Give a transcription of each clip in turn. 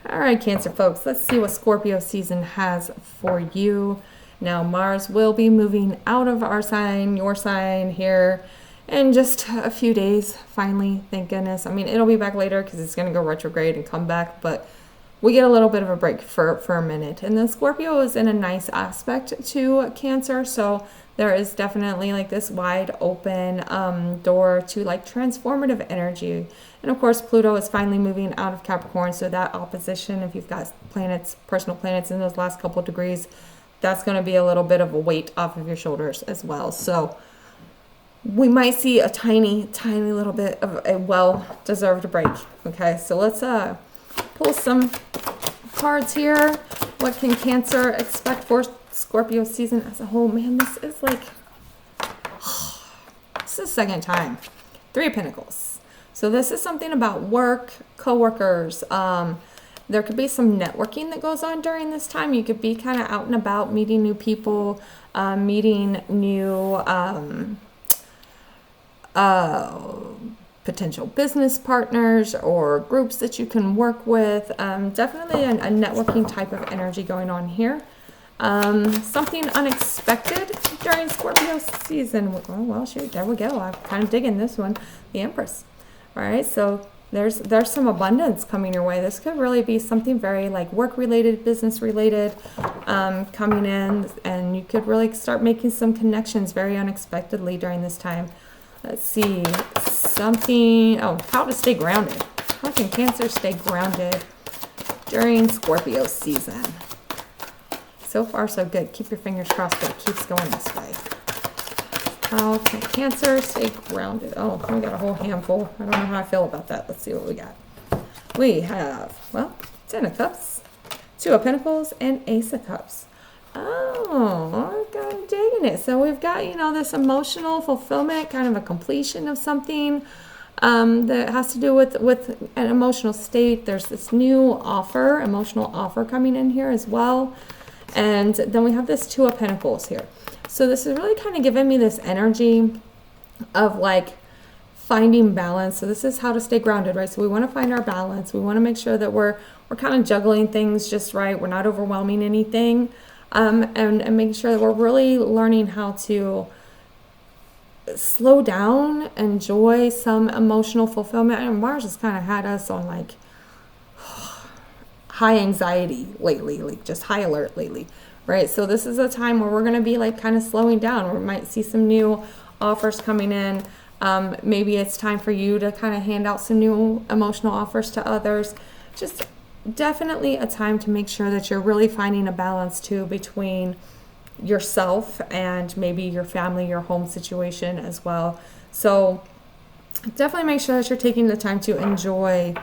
All right, Cancer folks, let's see what Scorpio season has for you. Now, Mars will be moving out of our sign, your sign here, in just a few days, finally, thank goodness. I mean, it'll be back later because it's going to go retrograde and come back, but we get a little bit of a break for a minute. And then Scorpio is in a nice aspect to Cancer, so there is definitely like this wide open door to like transformative energy. And of course, Pluto is finally moving out of Capricorn, so that opposition, if you've got planets, personal planets in those last couple of degrees, that's going to be a little bit of a weight off of your shoulders as well. So we might see a tiny little bit of a well-deserved break. Okay, so let's pull some cards here. What can Cancer expect for Scorpio season as a whole? Man, this is like, this is the second time. Three of Pentacles. So this is something about work, coworkers. There could be some networking that goes on during this time. You could be kind of out and about, meeting new people, meeting new potential business partners or groups that you can work with. Definitely a networking type of energy going on here. Something unexpected during Scorpio season. Oh, well, shoot, there we go. I'm kind of digging this one. The Empress. All right, so there's some abundance coming your way. This could really be something very like work-related, business-related coming in, and you could really start making some connections very unexpectedly during this time. Let's see, something, how to stay grounded. How can Cancer stay grounded during Scorpio season? So far, so good. Keep your fingers crossed that it keeps going this way. How can Cancer stay grounded? Oh, we got a whole handful. I don't know how I feel about that. Let's see what we got. We have, well, 10 of Cups, 2 of Pentacles, and Ace of Cups. Oh, I'm digging it. So we've got, this emotional fulfillment, kind of a completion of something that has to do with an emotional state. There's this new offer, emotional offer coming in here as well. And then we have this 2 of Pentacles here. So this is really kind of giving me this energy of like finding balance. So this is how to stay grounded, right? So we want to find our balance. We want to make sure that we're kind of juggling things just right. We're not overwhelming anything. And making sure that we're really learning how to slow down, enjoy some emotional fulfillment. And Mars has kind of had us on like high anxiety lately, like just high alert lately, right? So this is a time where we're going to be like kind of slowing down. We might see some new offers coming in. Maybe it's time for you to kind of hand out some new emotional offers to others. Just definitely a time to make sure that you're really finding a balance too between yourself and maybe your family, your home situation as well. So definitely make sure that you're taking the time to enjoy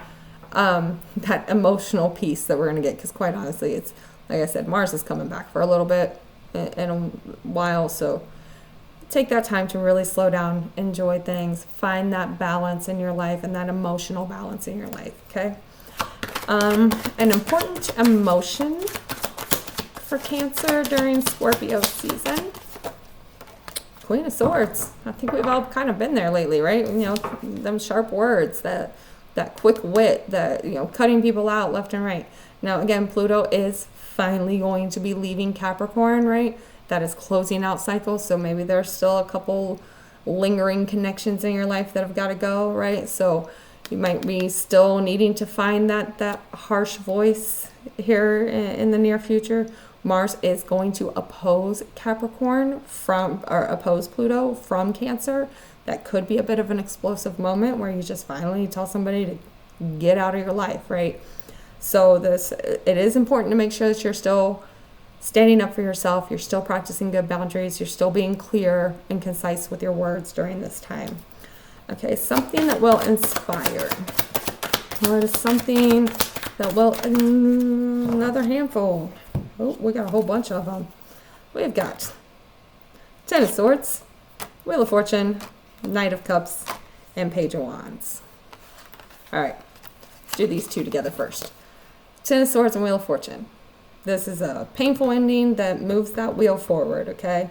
that emotional piece that we're going to get, because quite honestly, it's like I said, Mars is coming back for a little bit in a while, so take that time to really slow down, enjoy things, find that balance in your life and that emotional balance in your life. Okay. An important emotion for Cancer during Scorpio season. Queen of Swords. I think we've all kind of been there lately, right? Them sharp words, that quick wit, that, cutting people out left and right. Now, again, Pluto is finally going to be leaving Capricorn, right? That is closing out cycles. So maybe there's still a couple lingering connections in your life that have got to go, right? So you might be still needing to find that harsh voice here in the near future. Mars is going to oppose oppose Pluto from Cancer. That could be a bit of an explosive moment where you just finally tell somebody to get out of your life, right? So it is important to make sure that you're still standing up for yourself. You're still practicing good boundaries. You're still being clear and concise with your words during this time. Okay, something that will inspire. What is something that will, another handful. Oh, we got a whole bunch of them. We've got 10 of Swords, Wheel of Fortune, Knight of Cups, and Page of Wands. All right, let's do these 2 together first. 10 of Swords and Wheel of Fortune. This is a painful ending that moves that wheel forward, okay?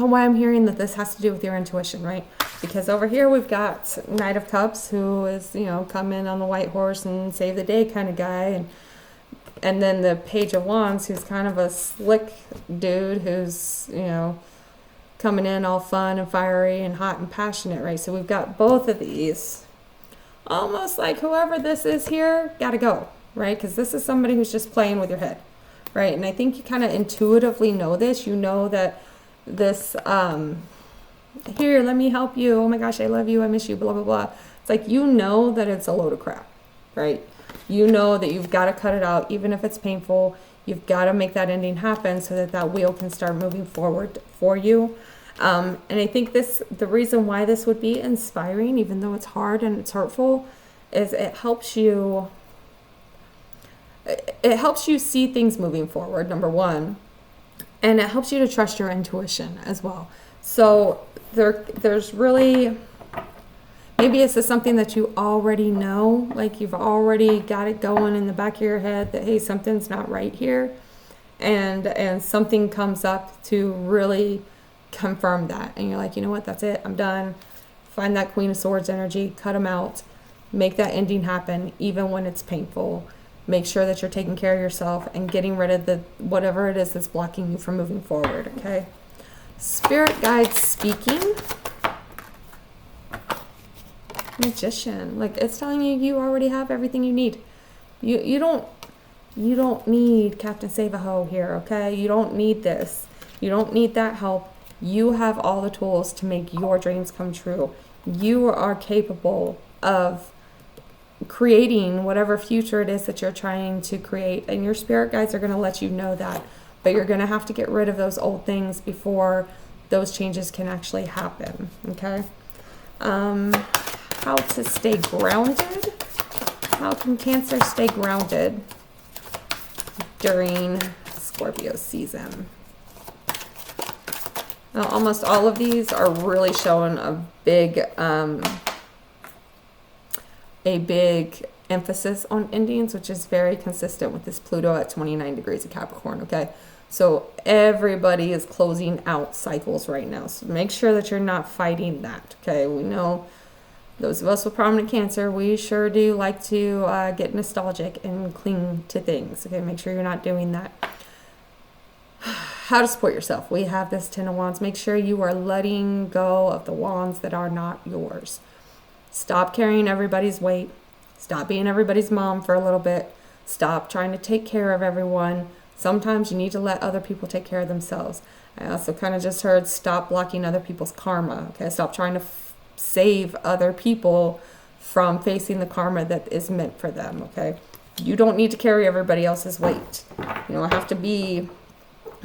why I'm hearing that this has to do with your intuition, right? Because over here we've got Knight of Cups, who is, you know, come in on the white horse and save the day kind of guy, and then the Page of Wands, who's kind of a slick dude who's, you know, coming in all fun and fiery and hot and passionate, right? So we've got both of these. Almost like whoever this is here, gotta go, right? Because this is somebody who's just playing with your head, right? And I think you kind of intuitively know this. You know that this, here, let me help you. Oh my gosh, I love you. I miss you, blah, blah, blah. It's like, you know that it's a load of crap, right? You know that you've got to cut it out, even if it's painful. You've got to make that ending happen so that that wheel can start moving forward for you. And I think the reason why this would be inspiring, even though it's hard and it's hurtful, is it helps you see things moving forward, number one, and it helps you to trust your intuition as well. So there's really, maybe this is something that you already know, like you've already got it going in the back of your head that, hey, something's not right here, and something comes up to really confirm that, and you're like, you know what, that's it, I'm done. Find that Queen of Swords energy, cut them out, make that ending happen, even when it's painful. Make sure that you're taking care of yourself and getting rid of whatever it is that's blocking you from moving forward, okay? Spirit guides speaking. Magician, like it's telling you you already have everything you need. You don't need Captain Save-A-Ho here, okay? You don't need this. You don't need that help. You have all the tools to make your dreams come true. You are capable of creating whatever future it is that you're trying to create, and your spirit guides are going to let you know that, but you're going to have to get rid of those old things before those changes can actually happen, okay? How to stay grounded. How can Cancer stay grounded during Scorpio season? Now, almost all of these are really showing a big emphasis on endings, which is very consistent with this Pluto at 29 degrees of Capricorn, okay? So everybody is closing out cycles right now. So make sure that you're not fighting that, okay? We know those of us with prominent Cancer, we sure do like to get nostalgic and cling to things, okay? Make sure you're not doing that. How to support yourself. We have this Ten of Wands. Make sure you are letting go of the wands that are not yours. Stop carrying everybody's weight. Stop being everybody's mom for a little bit. Stop trying to take care of everyone. Sometimes you need to let other people take care of themselves. I also kind of just heard stop blocking other people's karma. Okay, stop trying to save other people from facing the karma that is meant for them. Okay, you don't need to carry everybody else's weight. You don't have to be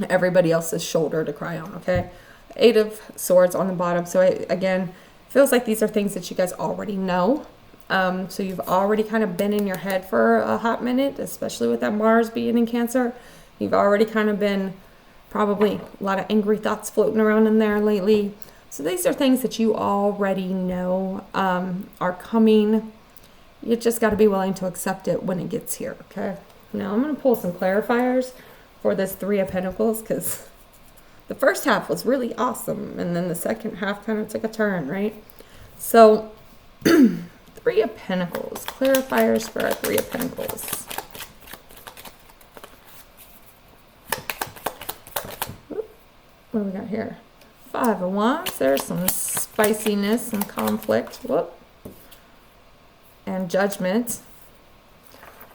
everybody else's shoulder to cry on. Okay, Eight of Swords on the bottom. So again, feels like these are things that you guys already know. So you've already kind of been in your head for a hot minute, especially with that Mars being in Cancer. You've already kind of been probably a lot of angry thoughts floating around in there lately. So these are things that you already know are coming. You just got to be willing to accept it when it gets here, okay? Now I'm going to pull some clarifiers for this Three of Pentacles, because the first half was really awesome, and then the second half kind of took a turn, right? So Three of Pentacles, clarifiers for our Three of Pentacles. What do we got here? Five of Wands. There's some spiciness and conflict. Whoop. And Judgment.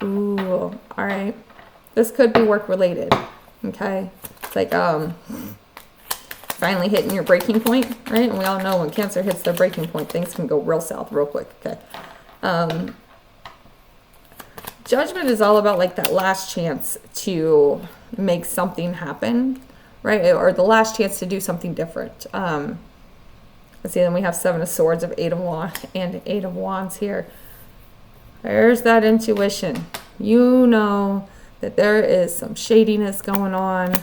Ooh, all right. This could be work related. Okay. It's like finally hitting your breaking point, right? And we all know when Cancer hits their breaking point, things can go real south real quick. Okay. Judgment is all about like that last chance to make something happen, right? Or the last chance to do something different. Let's see, then we have Seven of Swords of Eight of Wands here. There's that intuition. You know that there is some shadiness going on,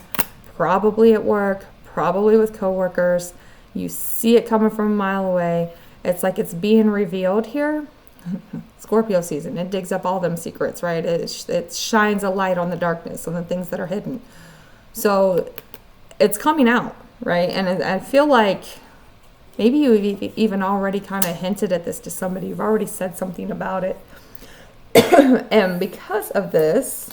probably at work, probably with coworkers. You see it coming from a mile away. It's like it's being revealed here. Scorpio season, it digs up all them secrets, right? It shines a light on the darkness, on the things that are hidden. So it's coming out. right? And I feel like maybe you've even already kind of hinted at this to somebody. You've already said something about it. And because of this,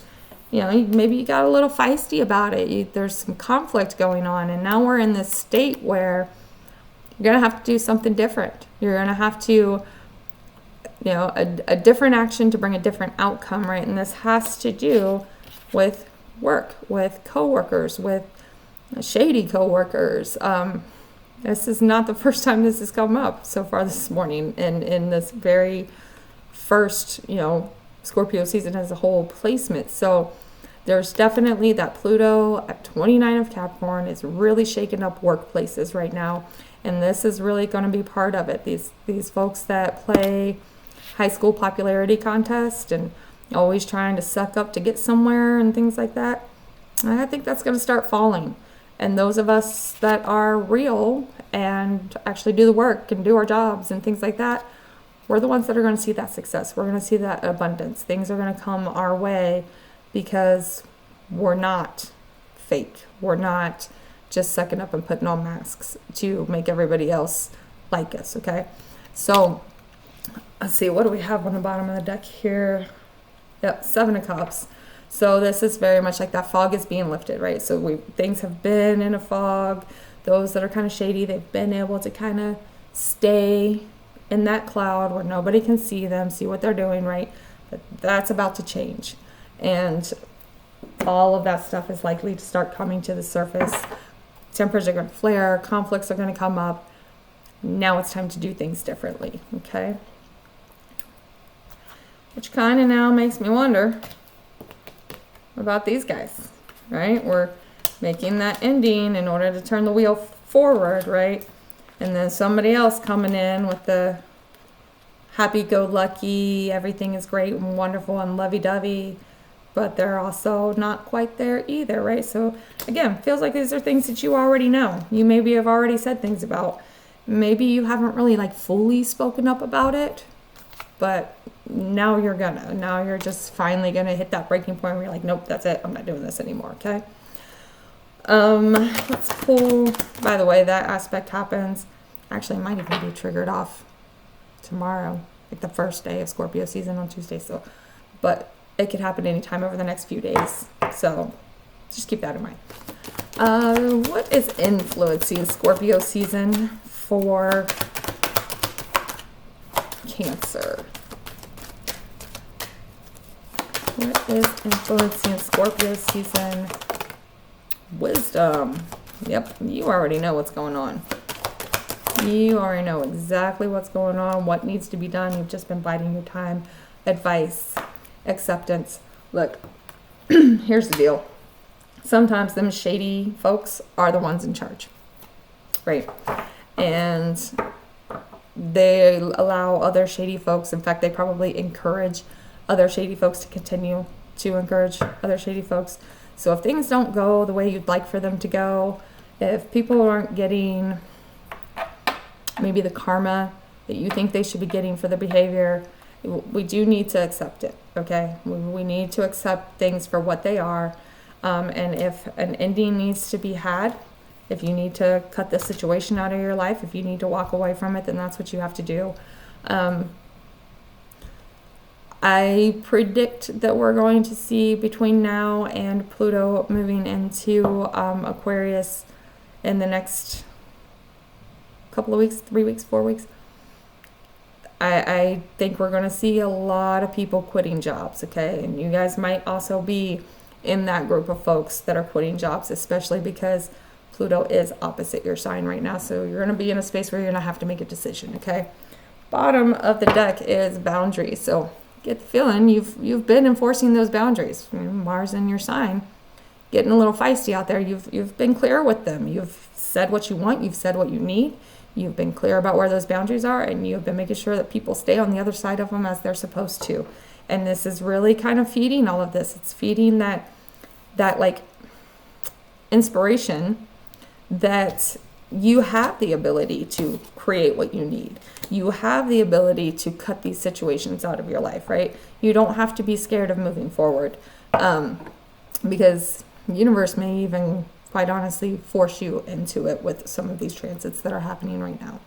maybe you got a little feisty about it. There's some conflict going on. And now we're in this state where you're going to have to do something different. You're going to have to, a different action to bring a different outcome, right? And this has to do with work, with coworkers, with shady coworkers. This is not the first time this has come up so far this morning in this very first, Scorpio season as a whole placement. So there's definitely that Pluto at 29 of Capricorn is really shaking up workplaces right now. And this is really going to be part of it. These folks that play high school popularity contest and always trying to suck up to get somewhere and things like that, I think that's going to start falling. And those of us that are real and actually do the work and do our jobs and things like that, we're the ones that are going to see that success. We're going to see that abundance. Things are going to come our way because we're not fake. We're not just sucking up and putting on masks to make everybody else like us, okay? So let's see, what do we have on the bottom of the deck here? Yep, 7 of Cups. So this is very much like that fog is being lifted, right? So things have been in a fog. Those that are kind of shady, they've been able to kind of stay in that cloud where nobody can see them, see what they're doing, right? But that's about to change. And all of that stuff is likely to start coming to the surface. Tempers are going to flare, conflicts are going to come up. Now it's time to do things differently, okay? Which kind of now makes me wonder about these guys, right? We're making that ending in order to turn the wheel forward, right? And then somebody else coming in with the happy-go-lucky, everything is great and wonderful and lovey-dovey, but they're also not quite there either, right? So again, feels like these are things that you already know. You maybe have already said things about. Maybe you haven't really fully spoken up about it, but now you're just finally gonna hit that breaking point where you're like, nope, that's it. I'm not doing this anymore, okay? Let's pull, by the way, that aspect happens. Actually, it might even be triggered off tomorrow, like the first day of Scorpio season on Tuesday. So, but it could happen anytime over the next few days. So just keep that in mind. What is influencing Scorpio season for Cancer? What is influencing Scorpio season? Wisdom. Yep, you already know what's going on. You already know exactly what's going on, what needs to be done. You've just been biding your time. Advice, acceptance. Look, here's the deal. Sometimes them shady folks are the ones in charge, right? And they allow other shady folks, in fact, they probably encourage other shady folks to continue to encourage other shady folks. So if things don't go the way you'd like for them to go, if people aren't getting maybe the karma that you think they should be getting for their behavior, we do need to accept it, okay? We need to accept things for what they are. And if an ending needs to be had, if you need to cut the situation out of your life, if you need to walk away from it, then that's what you have to do. I predict that we're going to see between now and Pluto moving into Aquarius in the next couple of weeks, 3 weeks, 4 weeks. I think we're going to see a lot of people quitting jobs, okay? And you guys might also be in that group of folks that are quitting jobs, especially because Pluto is opposite your sign right now. So you're going to be in a space where you're going to have to make a decision, okay? Bottom of the deck is boundaries. So get the feeling you've been enforcing those boundaries. Mars in your sign, getting a little feisty out there. You've been clear with them. You've said what you want. You've said what you need. You've been clear about where those boundaries are, and you've been making sure that people stay on the other side of them as they're supposed to. And this is really kind of feeding all of this. It's feeding that like inspiration that you have the ability to create what you need. You have the ability to cut these situations out of your life, right? You don't have to be scared of moving forward, because the universe may even quite honestly force you into it with some of these transits that are happening right now.